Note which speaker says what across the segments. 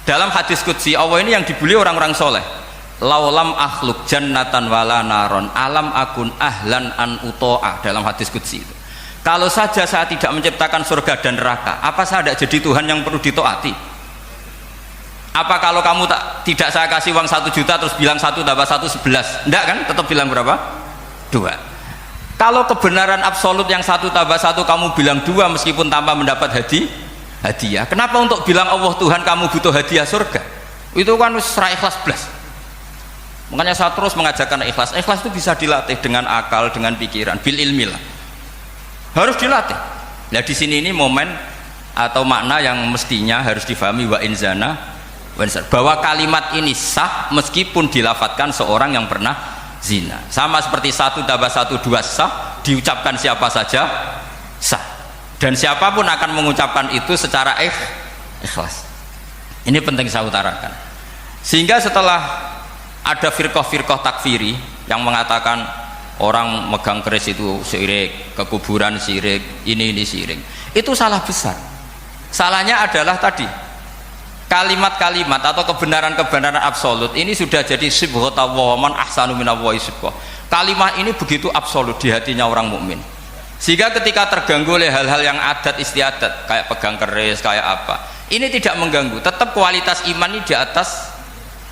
Speaker 1: Dalam hadis qudsi Allah ini yang dibuli orang-orang soleh. Laulam akhluk jannatan wala naron alam akun ahlan an uto'a, dalam hadis qudsi itu. Kalau saja saya tidak menciptakan surga dan neraka, apa saya tidak jadi Tuhan yang perlu ditaati? Apa kalau kamu tidak saya kasih uang 1 juta terus bilang 1 tambah 1 11? Enggak kan? Tetap bilang berapa? 2. Kalau kebenaran absolut yang 1 tambah 1 kamu bilang 2 meskipun tanpa mendapat hadiah. Kenapa untuk bilang Allah Tuhan kamu butuh hadiah surga? Itu kan serai ikhlas belas. Makanya saya terus mengajarkan ikhlas. Ikhlas itu bisa dilatih dengan akal, dengan pikiran, bil ilmi lah. Harus dilatih. Nah di sini ini momen atau makna yang mestinya harus difahami wa inzana bahwa kalimat ini sah meskipun dilafadzkan seorang yang pernah zina. Sama seperti 1 tambah 1 2 sah, diucapkan siapa saja sah. Dan siapapun akan mengucapkan itu secara ikhlas. Ini penting saya utarakan. Sehingga setelah ada firqah-firqah takfiri yang mengatakan orang megang keris itu syirik, ke kuburan syirik, ini syirik, itu salah besar. Salahnya adalah tadi kalimat-kalimat atau kebenaran-kebenaran absolut ini sudah jadi sibghatullah man ahsanu minallahi sibghah. Kalimat ini begitu absolut di hatinya orang mukmin, sehingga ketika terganggu oleh hal-hal yang adat istiadat kayak pegang keris kayak apa, ini tidak mengganggu. Tetap kualitas iman ini di atas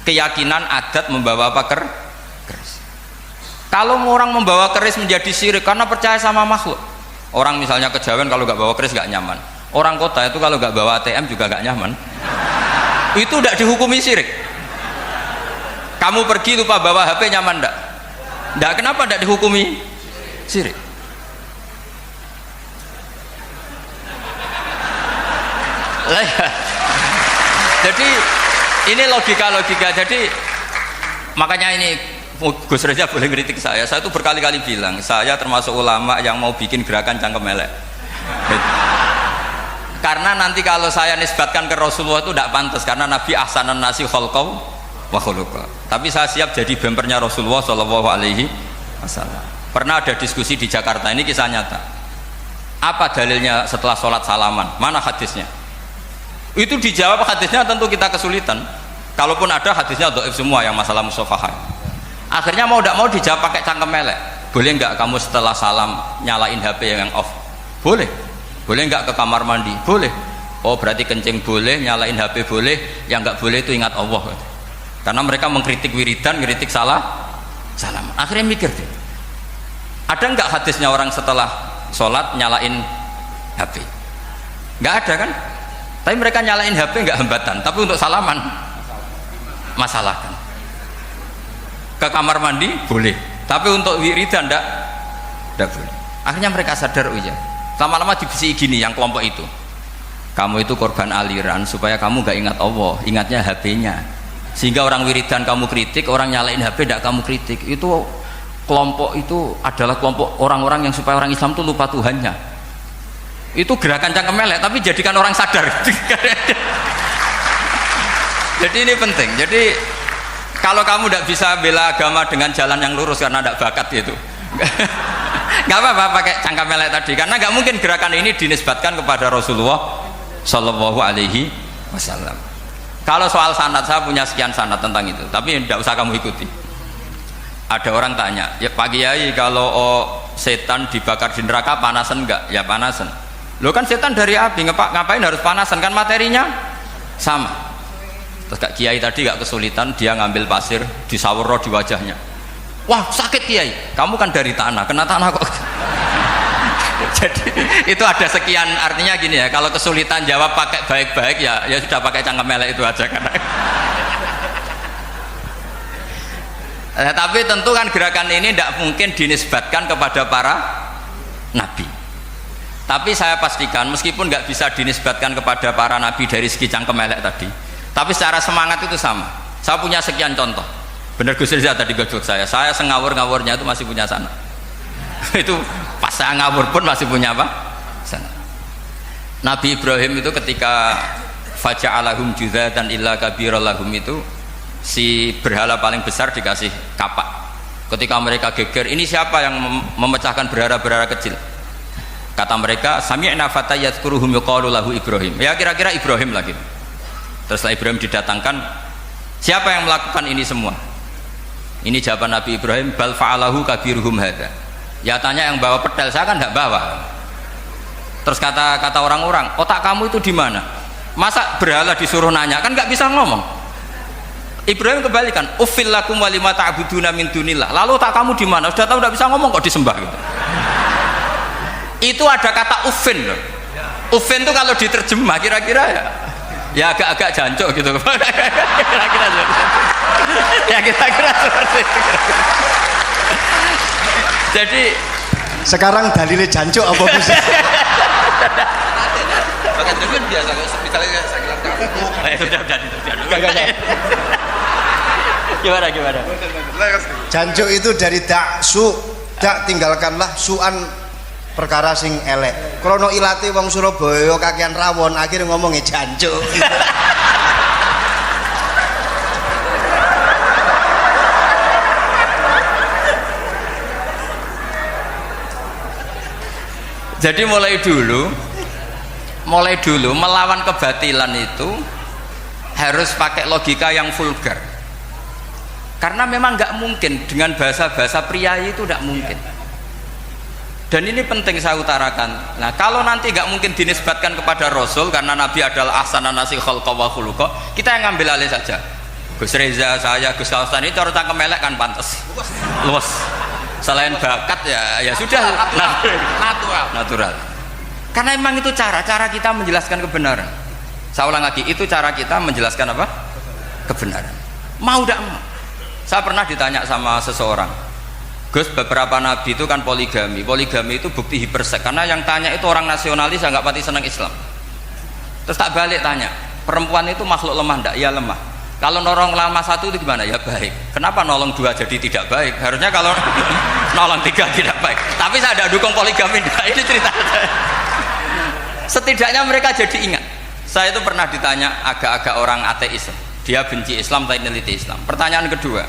Speaker 1: keyakinan adat membawa apa keris. Kalau orang membawa keris menjadi syirik karena percaya sama makhluk. Orang misalnya kejawen kalau nggak bawa keris nggak nyaman. Orang kota itu kalau nggak bawa ATM juga nggak nyaman. Itu tidak dihukumi syirik. Kamu pergi lupa bawa HP nyaman ndak? Ndak, kenapa ndak dihukumi syirik? Jadi ini logika-logika. Jadi makanya ini Gus Reza boleh kritik saya itu berkali-kali bilang saya termasuk ulama yang mau bikin gerakan cangkem elek. Karena nanti kalau saya nisbatkan ke Rasulullah itu tidak pantas, karena Nabi ahsanan nasi khalqaw wa khuluqa. Tapi saya siap jadi bempernya Rasulullah Shallallahu Alaihi Wasallam. Pernah ada diskusi di Jakarta, ini kisah nyata. Apa dalilnya setelah sholat salaman? Mana hadisnya? Itu dijawab hadisnya tentu kita kesulitan. Kalaupun ada hadisnya dhaif semua yang masalah musafahah. Akhirnya mau tidak mau dijawab pakai cangkem elek. Boleh nggak kamu setelah salam nyalain HP yang off? Boleh. Boleh nggak ke kamar mandi? Boleh. Oh berarti kencing boleh, nyalain HP boleh, yang nggak boleh itu ingat Allah. Karena mereka mengkritik wiridan, kritik salam. Akhirnya mikir deh, ada nggak hadisnya orang setelah sholat nyalain HP? Nggak ada kan? Tapi mereka nyalain HP nggak hambatan, tapi untuk salaman masalah kan? Ke kamar mandi boleh, tapi untuk wiridan nggak boleh. Akhirnya mereka sadar, oh iya. Lama-lama dibisi gini yang kelompok itu, kamu itu korban aliran supaya kamu gak ingat Allah, ingatnya HP-nya. Sehingga orang wiridan kamu kritik, orang nyalain HP tidak kamu kritik. Itu kelompok itu adalah kelompok orang-orang yang supaya orang Islam itu lupa Tuhannya. Itu gerakan cangkem elek, tapi jadikan orang sadar. Jadi ini penting. Jadi kalau kamu tidak bisa bela agama dengan jalan yang lurus karena tidak bakat gitu, nggak apa-apa pakai cangkem elek tadi, karena nggak mungkin gerakan ini dinisbatkan kepada Rasulullah Shallallahu Alaihi Wasallam. Kalau soal sanad, saya punya sekian sanad tentang itu, tapi tidak usah kamu ikuti. Ada orang tanya, ya Pak Kiai, kalau setan dibakar di neraka panasan enggak? Ya panasan. Lo kan setan dari api, ngapain harus panasan? Kan materinya sama. Terus Kak Kiai tadi gak kesulitan, dia ngambil pasir disawero di wajahnya. Wah sakit Kiai, kamu kan dari tanah, kena tanah kok. Jadi itu ada sekian, artinya gini ya, kalau kesulitan jawab pakai baik-baik ya sudah pakai cangkem elek itu aja kan. Tapi tentu kan gerakan ini tidak mungkin dinisbatkan kepada para nabi. Tapi saya pastikan meskipun nggak bisa dinisbatkan kepada para nabi dari segi cangkem elek tadi, tapi secara semangat itu sama. Saya punya sekian contoh. Bener Gus Riza tadi gojok saya sengawur-ngawurnya itu masih punya sana. Itu pas saya ngawur pun masih punya apa? Sana. Nabi Ibrahim itu ketika faja'alahum juzatan illa kabirallahum itu, si berhala paling besar dikasih kapak. Ketika mereka geger, ini siapa yang memecahkan berhala-berhala kecil? Kata mereka, sami'na fatayat kuruhum yuqalu lahu Ibrahim. Ya kira-kira Ibrahim lagi. Terus Ibrahim didatangkan, siapa yang melakukan ini semua? Ini jawaban Nabi Ibrahim, bal fa'alahu kabiruhum hadza. Ya tanya yang bawa pedal, saya kan tidak bawa. Terus kata orang-orang, otak kamu itu di mana? Masa berhala disuruh nanya, kan nggak bisa ngomong. Ibrahim kembalikan, uffil lakum walima ta'buduna min dunillah. Lalu otak kamu di mana? Sudah tahu nggak bisa ngomong kok disembah gitu. Itu ada kata uffin loh. Uffin itu kalau diterjemah kira-kira ya agak-agak jancuk gitu. Kira-kira ya kira-kira seperti itu. Jadi
Speaker 2: sekarang dalilnya jancuk apa bisa?
Speaker 1: Pakai dengan biasa kalau misalnya saya bilang sudah. Gimana?
Speaker 2: Jancuk itu dari daksu, dak tinggalkanlah suan perkara sing elek. Krono ilate wong Surabaya kakean rawon akhirnya ngomongnya jancuk.
Speaker 1: Jadi mulai dulu melawan kebatilan itu harus pakai logika yang vulgar, karena memang nggak mungkin dengan bahasa-bahasa priayi itu tidak mungkin. Dan ini penting saya utarakan. Nah, kalau nanti nggak mungkin dinisbatkan kepada Rasul karena Nabi adalah ahsanan nasi khalqa wa khuluqa, kita yang ngambil alih saja. Gus Reza, saya, Gus Hasan itu harus cangkem elek kan pantas luas. Selain bakat ya sudah natural. Karena memang itu cara kita menjelaskan kebenaran. Saya ulang lagi, itu cara kita menjelaskan apa? Kebenaran. Mau tidak mau. Saya pernah ditanya sama seseorang, Gus, beberapa nabi itu kan poligami itu bukti hipersek. Karena yang tanya itu orang nasionalis, nggak pati senang Islam. Terus tak balik tanya, perempuan itu makhluk lemah enggak? Ya lemah. Kalau nolong lama satu itu gimana? Ya baik. Kenapa nolong dua jadi tidak baik? Harusnya kalau nolong tiga tidak baik. Tapi saya tidak dukung poligami. Nah, ini cerita. Setidaknya mereka jadi ingat. Saya itu pernah ditanya agak-agak orang ateis. Dia benci Islam tapi meneliti Islam. Pertanyaan kedua,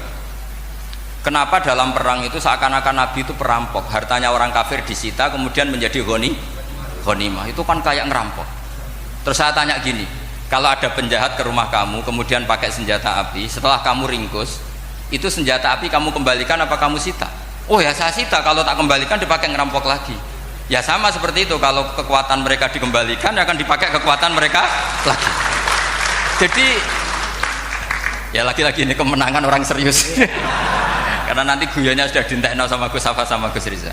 Speaker 1: kenapa dalam perang itu seakan-akan Nabi itu perampok? Hartanya orang kafir disita kemudian menjadi ghanimah. Itu kan kayak ngerampok. Terus saya tanya gini, kalau ada penjahat ke rumah kamu kemudian pakai senjata api, setelah kamu ringkus itu senjata api kamu kembalikan apa kamu sita? Oh ya saya sita, kalau tak kembalikan dipakai ngerampok lagi. Ya sama seperti itu, kalau kekuatan mereka dikembalikan akan dipakai kekuatan mereka lagi. Jadi ya lagi-lagi ini kemenangan orang serius. Karena nanti guyonnya sudah dintekno sama Gus Safa sama Gus Riza.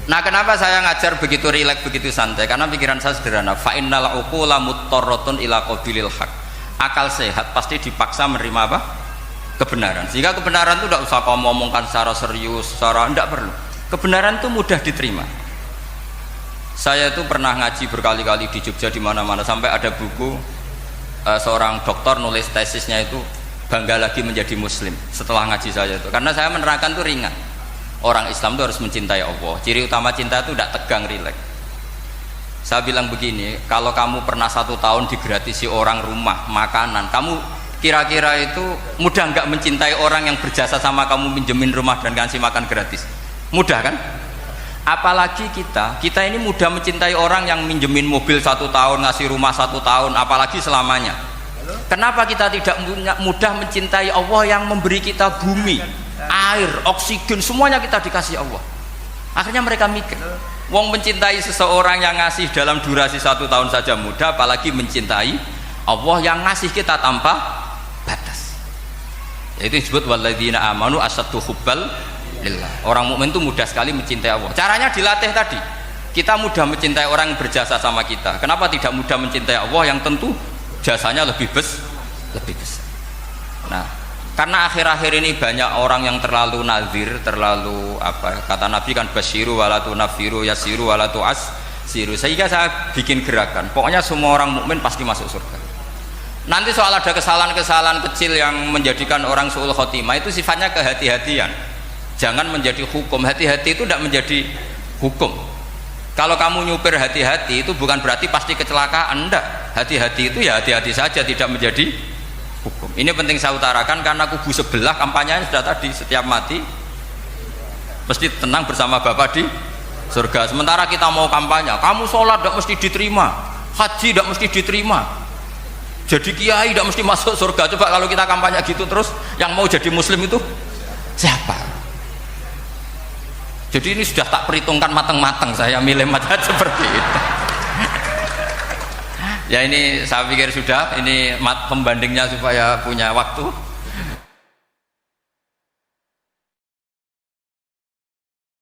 Speaker 1: Nah, kenapa saya ngajar begitu rileks, begitu santai? Karena pikiran saya sederhana. Fa innal uqula muttarratun ila qabilil haq. Akal sehat pasti dipaksa menerima apa? Kebenaran. Sehingga kebenaran itu tidak usah kamu ngomongkan secara serius, secara tidak perlu. Kebenaran itu mudah diterima. Saya itu pernah ngaji berkali-kali di Jogja di mana-mana sampai ada buku seorang dokter nulis tesisnya itu bangga lagi menjadi muslim setelah ngaji saya itu. Karena saya menerangkan itu ringan. Orang Islam itu harus mencintai Allah. Ciri utama cinta itu tidak tegang, rileks. Saya bilang begini, kalau kamu pernah 1 tahun digratisi orang rumah, makanan, kamu kira-kira itu mudah nggak mencintai orang yang berjasa sama kamu minjemin rumah dan kasih makan gratis? Mudah kan? Apalagi kita ini mudah mencintai orang yang minjemin mobil 1 tahun, ngasih rumah 1 tahun, apalagi selamanya. Kenapa kita tidak mudah mencintai Allah yang memberi kita bumi, air, oksigen, semuanya kita dikasih Allah? Akhirnya mereka mikir, wong mencintai seseorang yang ngasih dalam durasi 1 tahun saja mudah, apalagi mencintai Allah yang ngasih kita tanpa batas. Itu disebut walladzina amanu asaddu hubbal lillah. Orang mukmin itu mudah sekali mencintai Allah. Caranya dilatih tadi. Kita mudah mencintai orang yang berjasa sama kita. Kenapa tidak mudah mencintai Allah yang tentu jasanya lebih besar? Nah, karena akhir-akhir ini banyak orang yang terlalu nazir, terlalu apa? Kata Nabi kan basyiru walatu nafiru yasiru walatu asiru. Sehingga saya bikin gerakan. Pokoknya semua orang mukmin pasti masuk surga. Nanti soal ada kesalahan-kesalahan kecil yang menjadikan orang su'ul khotimah itu sifatnya kehati-hatian. Jangan menjadi hukum. Hati-hati itu tidak menjadi hukum. Kalau kamu nyupir hati-hati itu bukan berarti pasti kecelakaan, enggak. Hati-hati itu ya hati-hati saja, tidak menjadi hukum. Ini penting saya utarakan karena kubu sebelah kampanyenya sudah tadi, setiap mati mesti tenang bersama Bapak di surga. Sementara kita mau kampanye, kamu sholat tidak mesti diterima, haji tidak mesti diterima. jadi kiai tidak mesti masuk surga. Coba kalau kita kampanye gitu terus yang mau jadi muslim itu siapa? Jadi ini sudah tak perhitungkan matang-matang, saya milih macam seperti itu. Ya ini saya pikir sudah, ini pembandingnya supaya punya waktu.